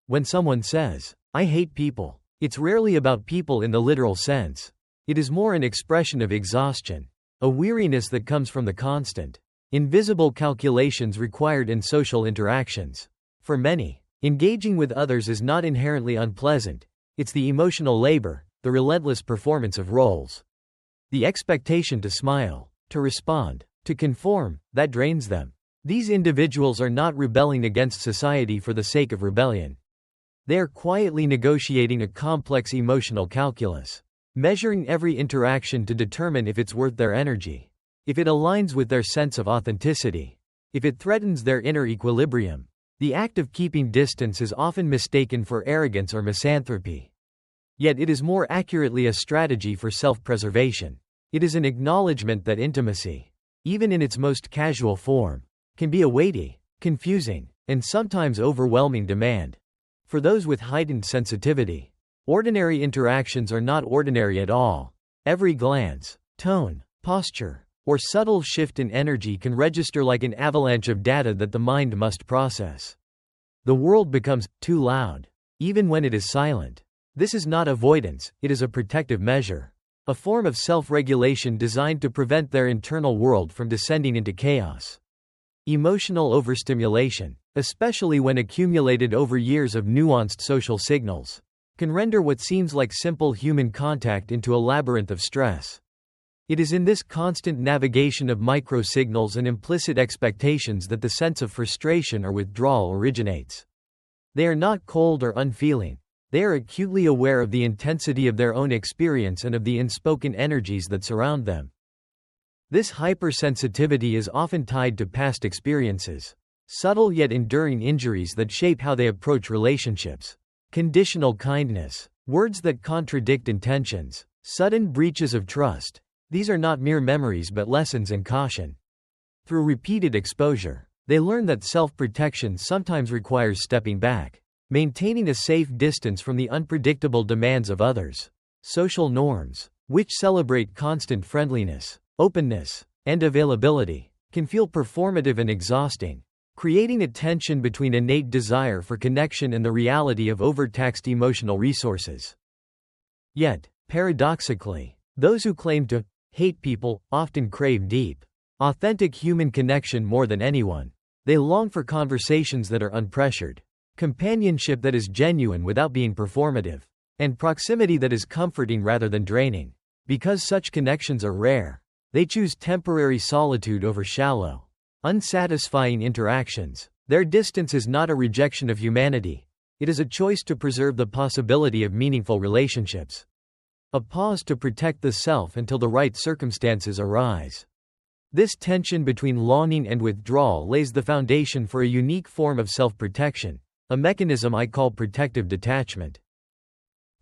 When someone says, "I hate people," it's rarely about people in the literal sense. It is more an expression of exhaustion, a weariness that comes from the constant, invisible calculations required in social interactions. For many, engaging with others is not inherently unpleasant. It's the emotional labor, the relentless performance of roles, the expectation to smile, to respond, to conform, that drains them. These individuals are not rebelling against society for the sake of rebellion. They are quietly negotiating a complex emotional calculus, measuring every interaction to determine if it's worth their energy, if it aligns with their sense of authenticity, if it threatens their inner equilibrium. The act of keeping distance is often mistaken for arrogance or misanthropy. Yet it is more accurately a strategy for self-preservation. It is an acknowledgement that intimacy, even in its most casual form, can be a weighty, confusing, and sometimes overwhelming demand. For those with heightened sensitivity, ordinary interactions are not ordinary at all. Every glance, tone, posture, or subtle shift in energy can register like an avalanche of data that the mind must process. The world becomes too loud, even when it is silent. This is not avoidance, it is a protective measure, a form of self-regulation designed to prevent their internal world from descending into chaos. Emotional overstimulation, especially when accumulated over years of nuanced social signals, can render what seems like simple human contact into a labyrinth of stress. It is in this constant navigation of micro-signals and implicit expectations that the sense of frustration or withdrawal originates. They are not cold or unfeeling. They are acutely aware of the intensity of their own experience and of the unspoken energies that surround them. This hypersensitivity is often tied to past experiences, subtle yet enduring injuries that shape how they approach relationships. Conditional kindness, words that contradict intentions, sudden breaches of trust. These are not mere memories but lessons in caution. Through repeated exposure, they learn that self-protection sometimes requires stepping back, maintaining a safe distance from the unpredictable demands of others. Social norms, which celebrate constant friendliness, openness, and availability, can feel performative and exhausting, creating a tension between innate desire for connection and the reality of overtaxed emotional resources. Yet, paradoxically, those who claim to hate people often crave deep, authentic human connection more than anyone. They long for conversations that are unpressured, companionship that is genuine without being performative, and proximity that is comforting rather than draining. Because such connections are rare, they choose temporary solitude over shallow, unsatisfying interactions. Their distance is not a rejection of humanity. It is a choice to preserve the possibility of meaningful relationships. A pause to protect the self until the right circumstances arise. This tension between longing and withdrawal lays the foundation for a unique form of self-protection, a mechanism I call protective detachment.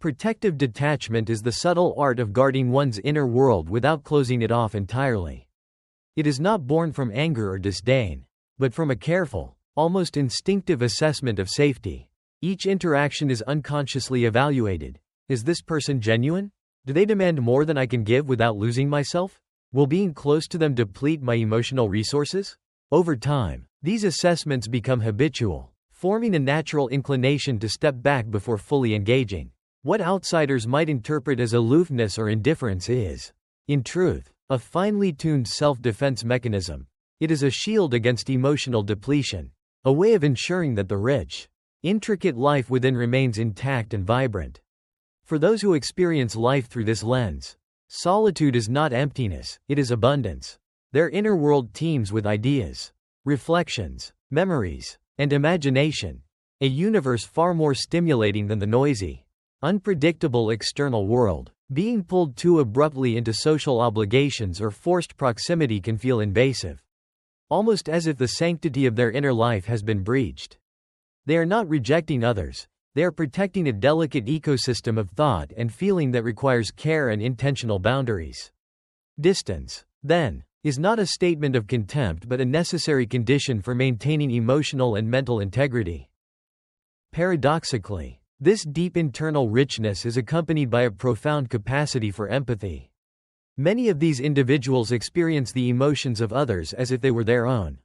Protective detachment is the subtle art of guarding one's inner world without closing it off entirely. It is not born from anger or disdain, but from a careful, almost instinctive assessment of safety. Each interaction is unconsciously evaluated. Is this person genuine? Do they demand more than I can give without losing myself? Will being close to them deplete my emotional resources? Over time, these assessments become habitual, forming a natural inclination to step back before fully engaging. What outsiders might interpret as aloofness or indifference is, in truth, a finely tuned self-defense mechanism. It is a shield against emotional depletion, a way of ensuring that the rich, intricate life within remains intact and vibrant. For those who experience life through this lens, solitude is not emptiness, it is abundance. Their inner world teems with ideas, reflections, memories, and imagination, a universe far more stimulating than the noisy, unpredictable external world. Being pulled too abruptly into social obligations or forced proximity can feel invasive, almost as if the sanctity of their inner life has been breached. They are not rejecting others, they are protecting a delicate ecosystem of thought and feeling that requires care and intentional boundaries. Distance, then, is not a statement of contempt but a necessary condition for maintaining emotional and mental integrity. Paradoxically, this deep internal richness is accompanied by a profound capacity for empathy. Many of these individuals experience the emotions of others as if they were their own,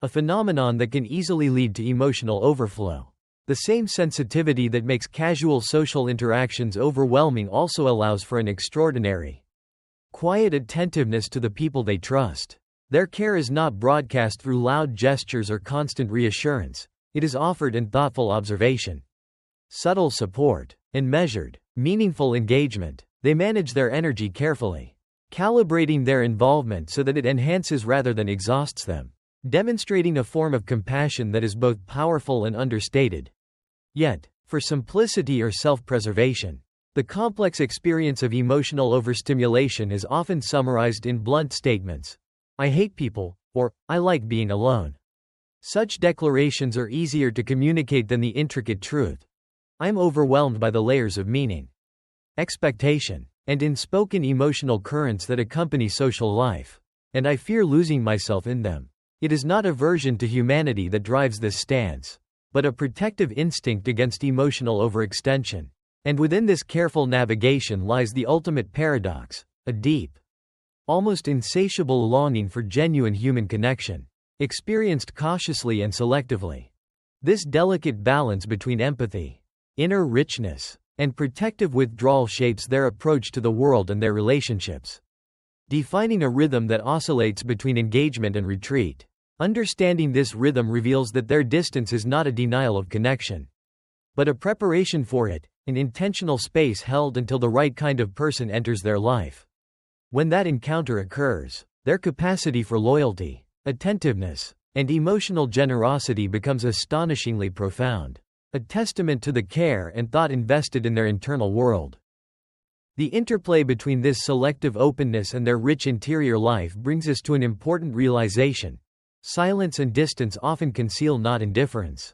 a phenomenon that can easily lead to emotional overflow. The The same sensitivity that makes casual social interactions overwhelming also allows for an extraordinary, quiet attentiveness to the people they trust. Their care is not broadcast through loud gestures or constant reassurance, it is offered in thoughtful observation, subtle support, and measured, meaningful engagement. They manage their energy carefully, calibrating their involvement so that it enhances rather than exhausts them, demonstrating a form of compassion that is both powerful and understated. Yet, for simplicity or self-preservation, the complex experience of emotional overstimulation is often summarized in blunt statements. I hate people, or, I like being alone. Such declarations are easier to communicate than the intricate truth. I'm overwhelmed by the layers of meaning, expectation, and unspoken emotional currents that accompany social life, and I fear losing myself in them. It is not aversion to humanity that drives this stance, but a protective instinct against emotional overextension. And within this careful navigation lies the ultimate paradox, a deep, almost insatiable longing for genuine human connection, experienced cautiously and selectively. This delicate balance between empathy, inner richness, and protective withdrawal shapes their approach to the world and their relationships, defining a rhythm that oscillates between engagement and retreat. Understanding this rhythm reveals that their distance is not a denial of connection, but a preparation for it, an intentional space held until the right kind of person enters their life. When that encounter occurs, their capacity for loyalty, attentiveness, and emotional generosity becomes astonishingly profound, a testament to the care and thought invested in their internal world. The interplay between this selective openness and their rich interior life brings us to an important realization. Silence and distance often conceal not indifference,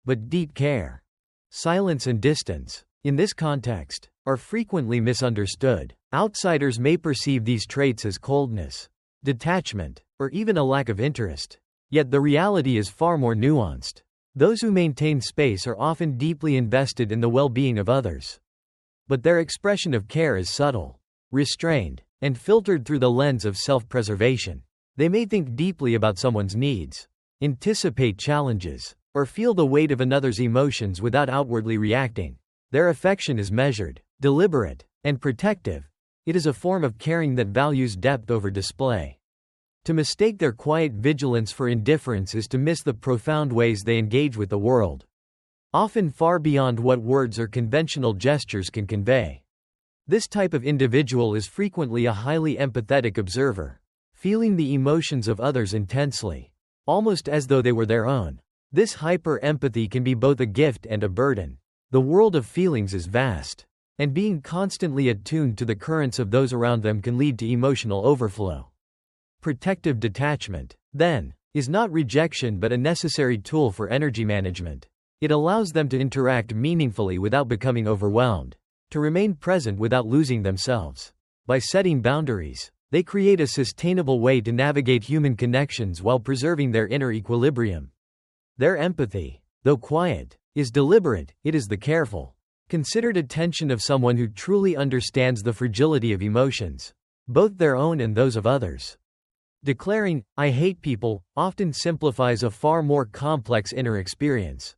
but deep care. Silence and distance, in this context, are frequently misunderstood. Outsiders may perceive these traits as coldness, detachment, or even a lack of interest. Yet the reality is far more nuanced. Those who maintain space are often deeply invested in the well-being of others. But their expression of care is subtle, restrained, and filtered through the lens of self-preservation. They may think deeply about someone's needs, anticipate challenges, or feel the weight of another's emotions without outwardly reacting. Their affection is measured, deliberate, and protective. It is a form of caring that values depth over display. To mistake their quiet vigilance for indifference is to miss the profound ways they engage with the world, often far beyond what words or conventional gestures can convey. This type of individual is frequently a highly empathetic observer, feeling the emotions of others intensely, almost as though they were their own. This hyper-empathy can be both a gift and a burden. The world of feelings is vast, and being constantly attuned to the currents of those around them can lead to emotional overflow. Protective detachment, then, is not rejection but a necessary tool for energy management. It allows them to interact meaningfully without becoming overwhelmed, to remain present without losing themselves. By setting boundaries, they create a sustainable way to navigate human connections while preserving their inner equilibrium. Their empathy, though quiet, is deliberate. It is the careful, considered attention of someone who truly understands the fragility of emotions, both their own and those of others. Declaring, I hate people, often simplifies a far more complex inner experience.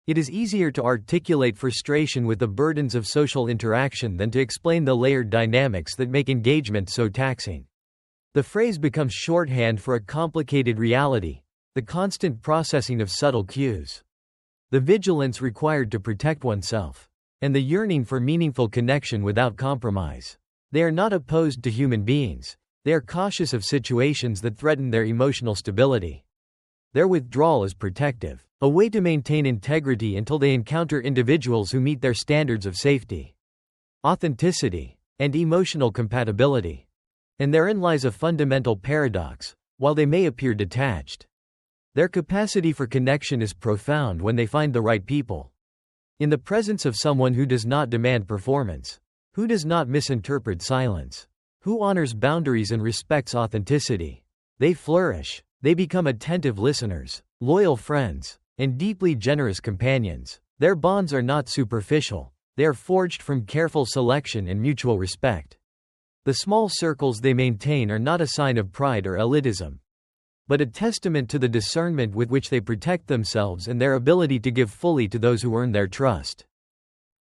It is easier to articulate frustration with the burdens of social interaction than to explain the layered dynamics that make engagement so taxing. The phrase becomes shorthand for a complicated reality, the constant processing of subtle cues, the vigilance required to protect oneself, and the yearning for meaningful connection without compromise. They are not opposed to human beings. They are cautious of situations that threaten their emotional stability. Their withdrawal is protective, a way to maintain integrity until they encounter individuals who meet their standards of safety, authenticity, and emotional compatibility. And therein lies a fundamental paradox. While they may appear detached, their capacity for connection is profound when they find the right people. In the presence of someone who does not demand performance, who does not misinterpret silence, who honors boundaries and respects authenticity, they flourish. They become attentive listeners, loyal friends, and deeply generous companions. Their bonds are not superficial. They are forged from careful selection and mutual respect. The small circles they maintain are not a sign of pride or elitism, but a testament to the discernment with which they protect themselves and their ability to give fully to those who earn their trust.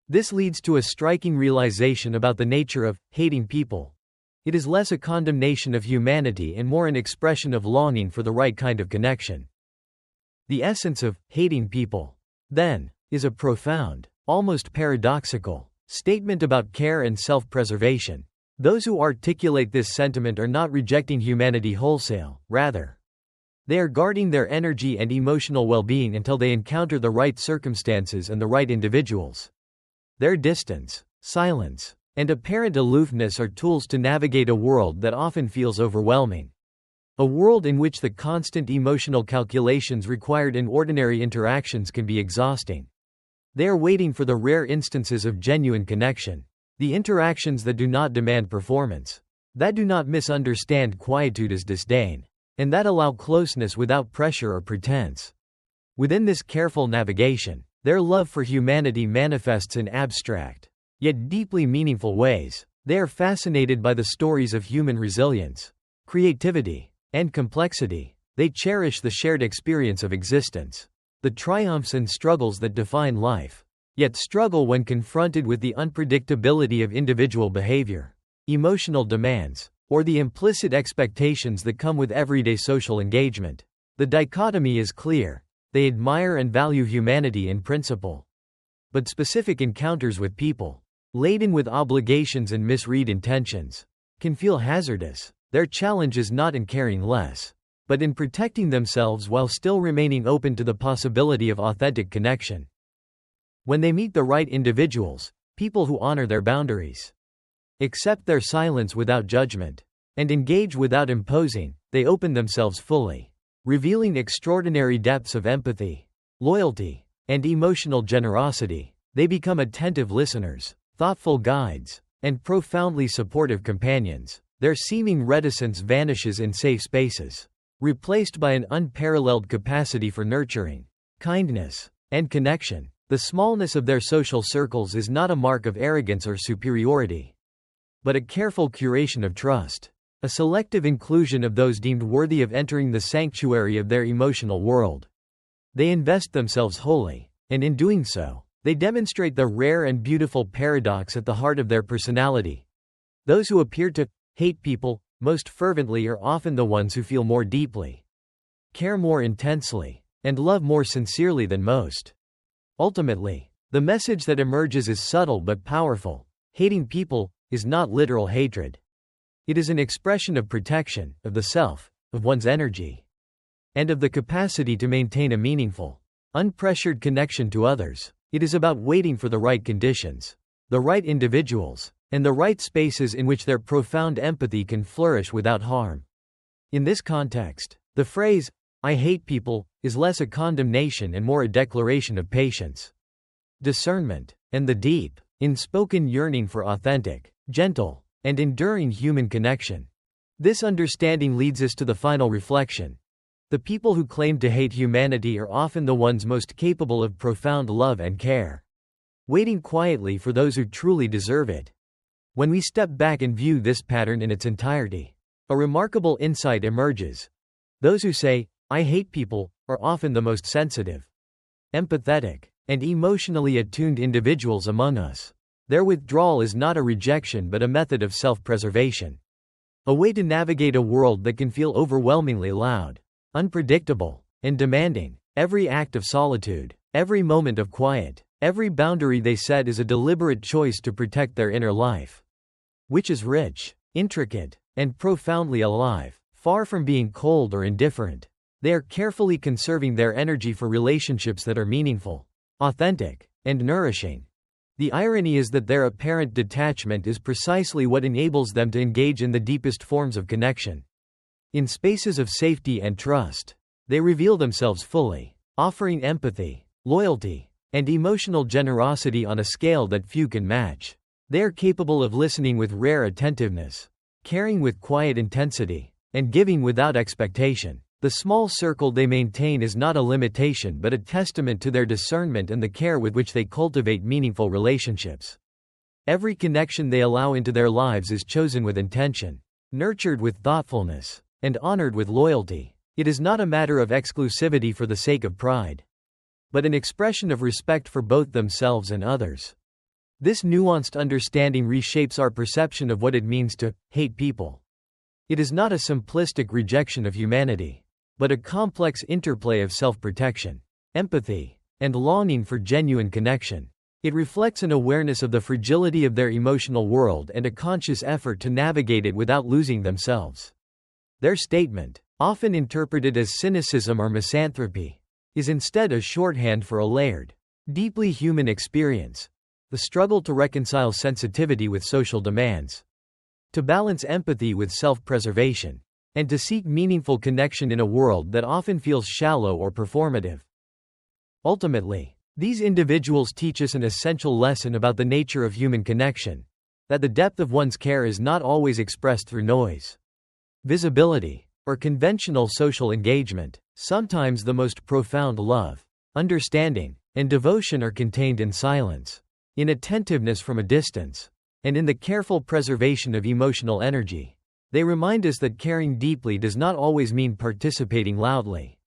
This leads to a striking realization about the nature of hating people. It is less a condemnation of humanity and more an expression of longing for the right kind of connection. The essence of hating people, then, is a profound, almost paradoxical, statement about care and self-preservation. Those who articulate this sentiment are not rejecting humanity wholesale, rather, they are guarding their energy and emotional well-being until they encounter the right circumstances and the right individuals. Their distance, silence, and apparent aloofness are tools to navigate a world that often feels overwhelming. A world in which the constant emotional calculations required in ordinary interactions can be exhausting. They are waiting for the rare instances of genuine connection. The interactions that do not demand performance. That do not misunderstand quietude as disdain. And that allow closeness without pressure or pretense. Within this careful navigation, their love for humanity manifests in abstract, yet deeply meaningful ways. They are fascinated by the stories of human resilience, creativity, and complexity. They cherish the shared experience of existence, the triumphs and struggles that define life, yet struggle when confronted with the unpredictability of individual behavior, emotional demands, or the implicit expectations that come with everyday social engagement. The dichotomy is clear. They admire and value humanity in principle. But specific encounters with people, laden with obligations and misread intentions, can feel hazardous. Their challenge is not in caring less, but in protecting themselves while still remaining open to the possibility of authentic connection. When they meet the right individuals, people who honor their boundaries, accept their silence without judgment, and engage without imposing, they open themselves fully, revealing extraordinary depths of empathy, loyalty, and emotional generosity. They become attentive listeners, thoughtful guides, and profoundly supportive companions. Their seeming reticence vanishes in safe spaces, replaced by an unparalleled capacity for nurturing, kindness, and connection. The smallness of their social circles is not a mark of arrogance or superiority, but a careful curation of trust, a selective inclusion of those deemed worthy of entering the sanctuary of their emotional world. They invest themselves wholly, and in doing so, they demonstrate the rare and beautiful paradox at the heart of their personality. Those who appear to hate people most fervently are often the ones who feel more deeply, care more intensely, and love more sincerely than most. Ultimately, the message that emerges is subtle but powerful. Hating people is not literal hatred. It is an expression of protection, of the self, of one's energy, and of the capacity to maintain a meaningful, unpressured connection to others. It is about waiting for the right conditions, the right individuals, and the right spaces in which their profound empathy can flourish without harm. In this context, the phrase, "I hate people," is less a condemnation and more a declaration of patience, discernment, and the deep, unspoken yearning for authentic, gentle, and enduring human connection. This understanding leads us to the final reflection. The people who claim to hate humanity are often the ones most capable of profound love and care, waiting quietly for those who truly deserve it. When we step back and view this pattern in its entirety, a remarkable insight emerges. Those who say, "I hate people," are often the most sensitive, empathetic, and emotionally attuned individuals among us. Their withdrawal is not a rejection but a method of self-preservation. A way to navigate a world that can feel overwhelmingly loud, unpredictable, and demanding. Every act of solitude, every moment of quiet, every boundary they set is a deliberate choice to protect their inner life, which is rich, intricate, and profoundly alive. Far from being cold or indifferent, they are carefully conserving their energy for relationships that are meaningful, authentic, and nourishing. The irony is that their apparent detachment is precisely what enables them to engage in the deepest forms of connection. In spaces of safety and trust, they reveal themselves fully, offering empathy, loyalty, and emotional generosity on a scale that few can match. They are capable of listening with rare attentiveness, caring with quiet intensity, and giving without expectation. The small circle they maintain is not a limitation but a testament to their discernment and the care with which they cultivate meaningful relationships. Every connection they allow into their lives is chosen with intention, nurtured with thoughtfulness, and honored with loyalty. It is not a matter of exclusivity for the sake of pride, but an expression of respect for both themselves and others. This nuanced understanding reshapes our perception of what it means to hate people. It is not a simplistic rejection of humanity, but a complex interplay of self-protection, empathy, and longing for genuine connection. It reflects an awareness of the fragility of their emotional world and a conscious effort to navigate it without losing themselves. Their statement, often interpreted as cynicism or misanthropy, is instead a shorthand for a layered, deeply human experience: the struggle to reconcile sensitivity with social demands, to balance empathy with self-preservation, and to seek meaningful connection in a world that often feels shallow or performative. Ultimately, these individuals teach us an essential lesson about the nature of human connection: that the depth of one's care is not always expressed through noise, visibility, or conventional social engagement. Sometimes the most profound love, understanding, and devotion are contained in silence, in attentiveness from a distance, and in the careful preservation of emotional energy. They remind us that caring deeply does not always mean participating loudly,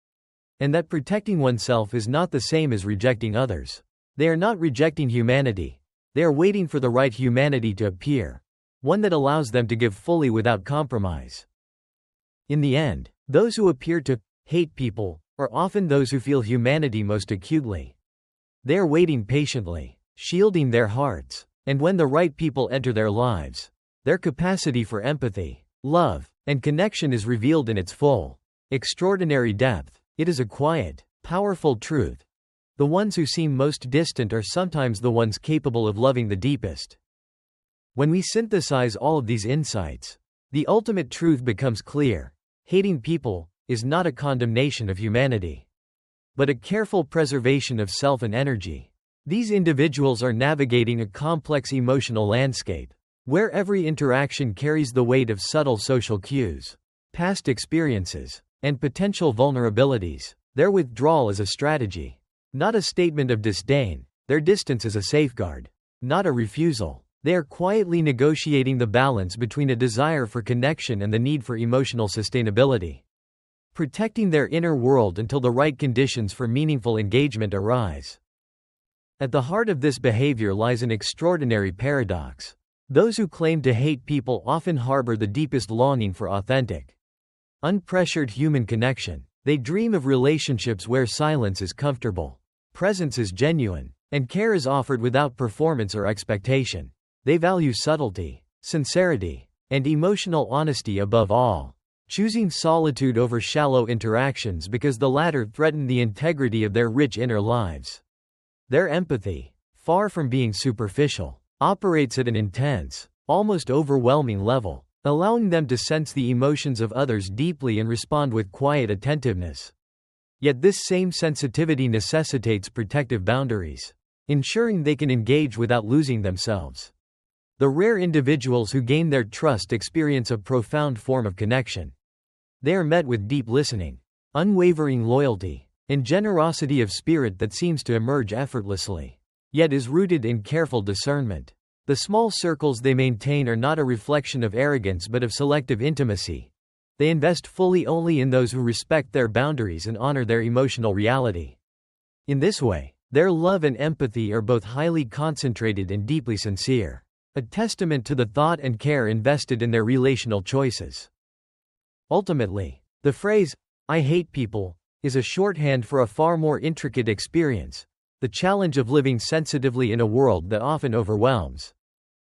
and that protecting oneself is not the same as rejecting others. They are not rejecting humanity, they are waiting for the right humanity to appear, one that allows them to give fully without compromise. In the end, those who appear to hate people are often those who feel humanity most acutely. They are waiting patiently, shielding their hearts, and when the right people enter their lives, their capacity for empathy, love, and connection is revealed in its full, extraordinary depth. It is a quiet, powerful truth. The ones who seem most distant are sometimes the ones capable of loving the deepest. When we synthesize all of these insights, the ultimate truth becomes clear: hating people is not a condemnation of humanity, but a careful preservation of self and energy. These individuals are navigating a complex emotional landscape, where every interaction carries the weight of subtle social cues, past experiences, and potential vulnerabilities. Their withdrawal is a strategy, not a statement of disdain. Their distance is a safeguard, not a refusal. They are quietly negotiating the balance between a desire for connection and the need for emotional sustainability, protecting their inner world until the right conditions for meaningful engagement arise. At the heart of this behavior lies an extraordinary paradox. Those who claim to hate people often harbor the deepest longing for authentic, unpressured human connection. They dream of relationships where silence is comfortable, presence is genuine, and care is offered without performance or expectation. They value subtlety, sincerity, and emotional honesty above all, choosing solitude over shallow interactions because the latter threaten the integrity of their rich inner lives. Their empathy, far from being superficial, operates at an intense, almost overwhelming level, allowing them to sense the emotions of others deeply and respond with quiet attentiveness. Yet this same sensitivity necessitates protective boundaries, ensuring they can engage without losing themselves. The rare individuals who gain their trust experience a profound form of connection. They are met with deep listening, unwavering loyalty, and generosity of spirit that seems to emerge effortlessly, yet is rooted in careful discernment. The small circles they maintain are not a reflection of arrogance but of selective intimacy. They invest fully only in those who respect their boundaries and honor their emotional reality. In this way, their love and empathy are both highly concentrated and deeply sincere, a testament to the thought and care invested in their relational choices. Ultimately, the phrase, "I hate people," is a shorthand for a far more intricate experience: the challenge of living sensitively in a world that often overwhelms,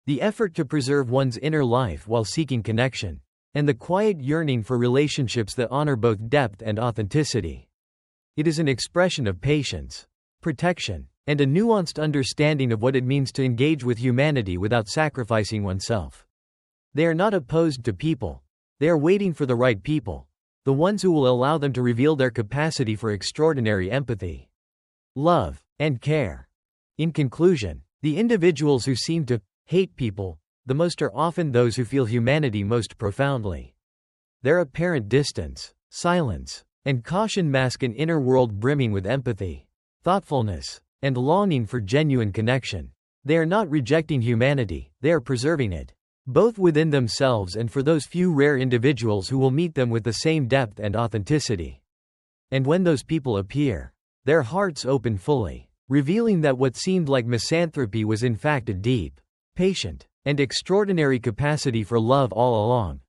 the effort to preserve one's inner life while seeking connection, and the quiet yearning for relationships that honor both depth and authenticity. It is an expression of patience, protection, and a nuanced understanding of what it means to engage with humanity without sacrificing oneself. They are not opposed to people. They are waiting for the right people, the ones who will allow them to reveal their capacity for extraordinary empathy, love, and care. In conclusion, the individuals who seem to hate people the most are often those who feel humanity most profoundly. Their apparent distance, silence, and caution mask an inner world brimming with empathy, thoughtfulness, and longing for genuine connection. They are not rejecting humanity, they are preserving it. both within themselves and for those few rare individuals who will meet them with the same depth and authenticity. And when those people appear, their hearts open fully, revealing that what seemed like misanthropy was in fact a deep, patient, and extraordinary capacity for love all along.